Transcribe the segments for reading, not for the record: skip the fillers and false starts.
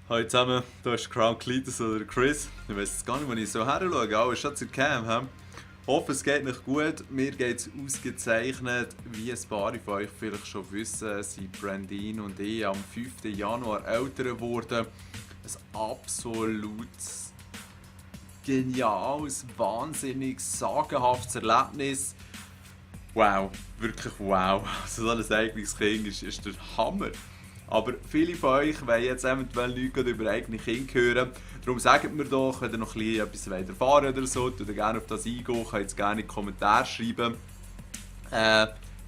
Hallo zusammen, hier ist Crown Cletus oder Chris. Ich weiss jetzt gar nicht, wo ich so her schaue, aber schon zur Cam. Ich hoffe, es geht euch gut. Mir geht es ausgezeichnet. Wie ein paar von euch vielleicht schon wissen, sind Brandine und ich am 5. Januar älter geworden. Ein absolut geniales, wahnsinniges, sagenhaftes Erlebnis. Wow, wirklich wow. Also so ein eigenes Kind ist der Hammer. Aber viele von euch wollen jetzt eventuell nichts über eigene Kinder hören. Darum sagt mir doch, wenn ihr noch etwas erfahren oder so, oder gerne auf das eingehen, könnt ihr gerne in die Kommentare schreiben.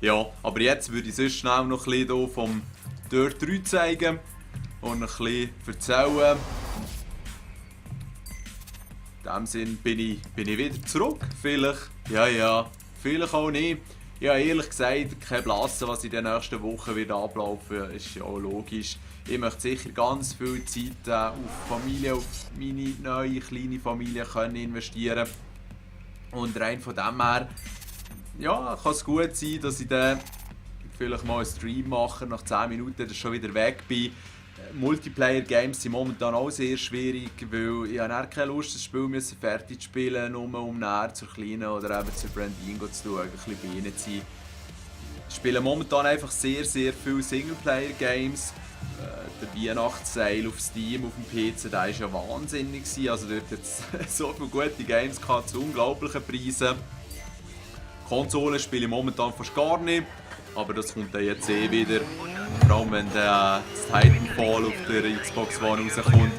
Ja, aber jetzt würde ich sonst schnell noch ein bisschen hier vom Dirt 3 zeigen und ein bisschen erzählen. In dem Sinn bin ich wieder zurück. Vielleicht, vielleicht auch nicht. Ja, ehrlich gesagt, keine Blasse, was in den nächsten Wochen wird ablaufen, ist ja auch logisch. Ich möchte sicher ganz viel Zeit auf Familie, auf meine neue kleine Familie können investieren. Und rein von dem her, ja, kann es gut sein, dass ich dann vielleicht mal einen Stream mache, nach 10 Minuten dass ich schon wieder weg bin. Multiplayer-Games sind momentan auch sehr schwierig, weil ich habe keine Lust, das Spiel fertig zu spielen, nur um näher zur Kleinen oder eben zur Brandine zu schauen, ein bisschen bei ihnen zu sein. Ich spiele momentan einfach sehr viele Singleplayer-Games. Der Weihnachtssale auf Steam, auf dem PC, der war ja wahnsinnig. Also dort hat es so viele gute Games gehabt, zu unglaublichen Preisen. Konsolen spiele ich momentan fast gar nicht, aber das kommt dann jetzt wieder. Vor allem wenn das Titanfall auf der Xbox One rauskommt.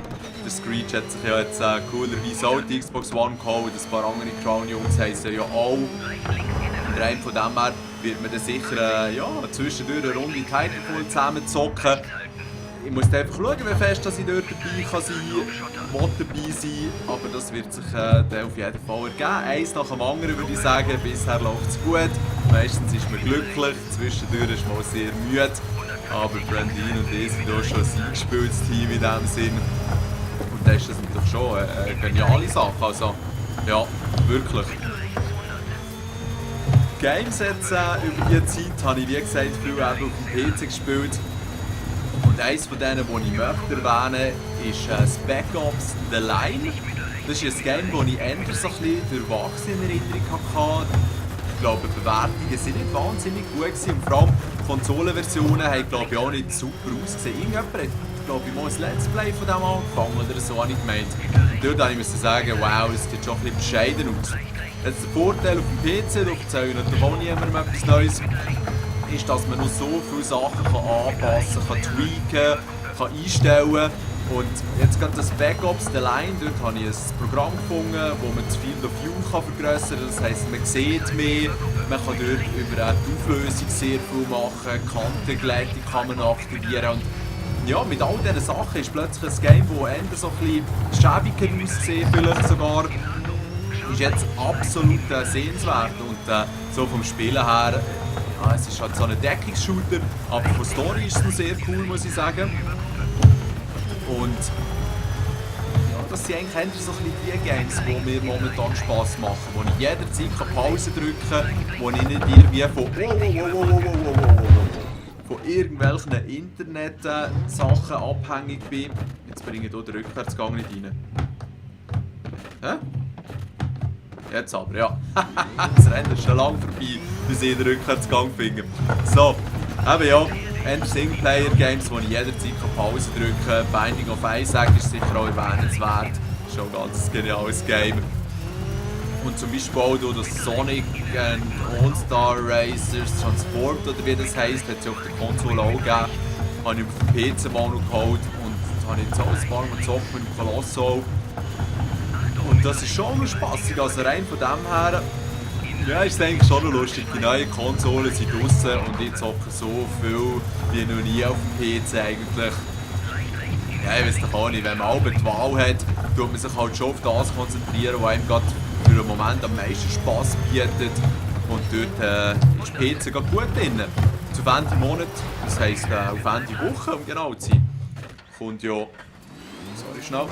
Der Screech hat sich ja jetzt coolerweise auch die Xbox One geholt. Ein paar andere Crown-Jungs heissen ja auch. Und rein von dem her wird man dann sicher zwischendurch eine Runde Titanfall zusammen zocken. Ich muss einfach schauen, wie fest dass ich dort dabei kann sein kann, dabei sein, aber das wird sich dann auf jeden Fall ergeben. Eins nach dem anderen würde ich sagen, bisher läuft es gut. Meistens ist man glücklich, zwischendurch ist man auch sehr müde. Aber Brandine und ich sind hier schon ein eingespieltes Team in diesem Sinn. Und das ist natürlich schon eine geniale Sache. Also, ja, wirklich. Games jetzt über diese Zeit habe ich, wie gesagt, früher auch auf dem PC gespielt. Und eines von denen, die ich möchte erwähnen möchte, ist Spec Ops The Line. Das ist ein Game, das ich eher so ein bisschen durch Erwartungserinnerung hatte. Ich glaube, die Bewertungen sind nicht wahnsinnig gut gewesen. Und vor allem Konsolenversionen haben, glaube ich, auch nicht super ausgesehen. Irgendjemand hat, glaube ich, mal ein Let's Play von dem angefangen oder so, habe ich gemeint. Und dort musste ich sagen, wow, das sieht schon ein bisschen bescheiden aus. Jetzt der Vorteil auf dem PC, da erzähle ich natürlich auch niemandem etwas Neues, ist, dass man noch so viele Sachen anpassen kann, tweaken, kann einstellen. Und jetzt gerade das Spec Ops The Line, dort habe ich ein Programm gefunden, wo man das Field of View vergrössern kann. Das heisst, man sieht mehr, man kann dort über die Auflösung sehr viel machen, Kantenglättung kann man aktivieren. Und ja, mit all diesen Sachen ist plötzlich ein Game, das eher so ein bisschen schäbiger aussieht, vielleicht sogar, ist jetzt absolut sehenswert. Und so vom Spielen her, es ist halt so ein Deckungsshooter, aber von Story ist es noch sehr cool, muss ich sagen. Und ja, das sind eigentlich eher so die Games, die mir momentan Spass machen, wo ich jederzeit Pause drücken kann, wo ich nicht irgendwie von irgendwelchen Internet-Sachen abhängig bin. Jetzt bringe ich hier den Rückwärtsgang nicht rein. Hä? Jetzt aber, ja. Das Rennen ist schon lange vorbei, bis ich den Rückwärtsgang finde. So, eben ja. Singleplayer-Games, wo ich jederzeit Pause drücken kann. Binding of Isaac ist sicher auch erwähnenswert. Ist schon ein ganz geniales Game. Und zum Beispiel auch das Sonic All-Star Racers Transformed, oder wie das heisst, hat es auf der Konsole auch gegeben. Habe ich auf dem PC mal noch geholt und habe jetzt auch ein paar Mal gezockt mit dem Colosso. Und das ist schon noch spassig, also rein von dem her. Ja, ist eigentlich schon noch lustig. Die neuen Konsolen sind draussen und ich zocke so viel wie noch nie auf dem PC eigentlich. Ja, ich weiß doch auch nicht, wenn man auch die Wahl hat, tut man sich halt schon auf das konzentrieren, was einem gerade für den Moment am meisten Spass bietet. Und dort ist PC gerade gut drin. Zu Ende Monat, das heisst auf Ende Woche, um genau zu sein, kommt ja... Sorry, schnell.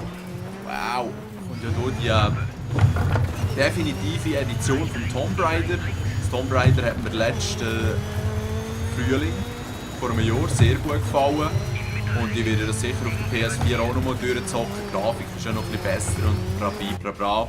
Wow! Kommt ja hier die definitive Edition von Tomb Raider. Das Tomb Raider hat mir letzten Frühling, vor einem Jahr, sehr gut gefallen. Und ich werde das sicher auf der PS4 auch nochmal durchzocken. Die Grafik ist ja noch ein bisschen besser und bra.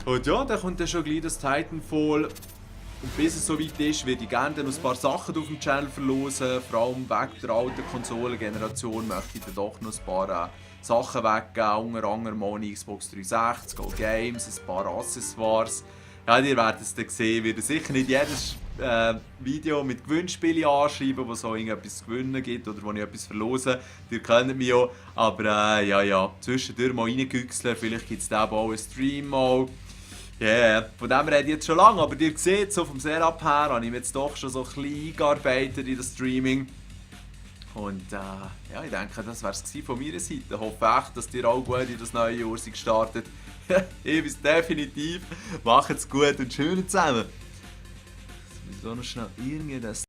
Und ja, dann kommt dann schon gleich das Titanfall. Und bis es soweit ist, werde ich gerne dann noch ein paar Sachen auf dem Channel verlosen. Vor allem wegen der alten Konsolengeneration möchte ich dann doch noch ein paar Sachen weggeben. Unter anderem mal eine Xbox 360, Go Games, ein paar Accessoires. Ja, ihr werdet es dann sehen. Ich werde sicher nicht jedes Video mit Gewinnspielen anschreiben, wo es so irgendetwas zu gewinnen gibt oder wo ich etwas verlose. Ihr kennt mich ja. Aber ja, zwischendurch mal reingüchseln. Vielleicht gibt es da auch einen Stream mal. Yeah. Von dem rede ich jetzt schon lange, aber ihr seht, so vom Setup her habe ich mich jetzt doch schon so ein bisschen eingearbeitet in das Streaming. Und ja, ich denke, das wäre es von meiner Seite. Ich hoffe echt, dass ihr auch gut in das neue Jahr gestartet. Ich bin's definitiv. Macht's gut und schön zusammen. Jetzt muss ich noch schnell irgendwas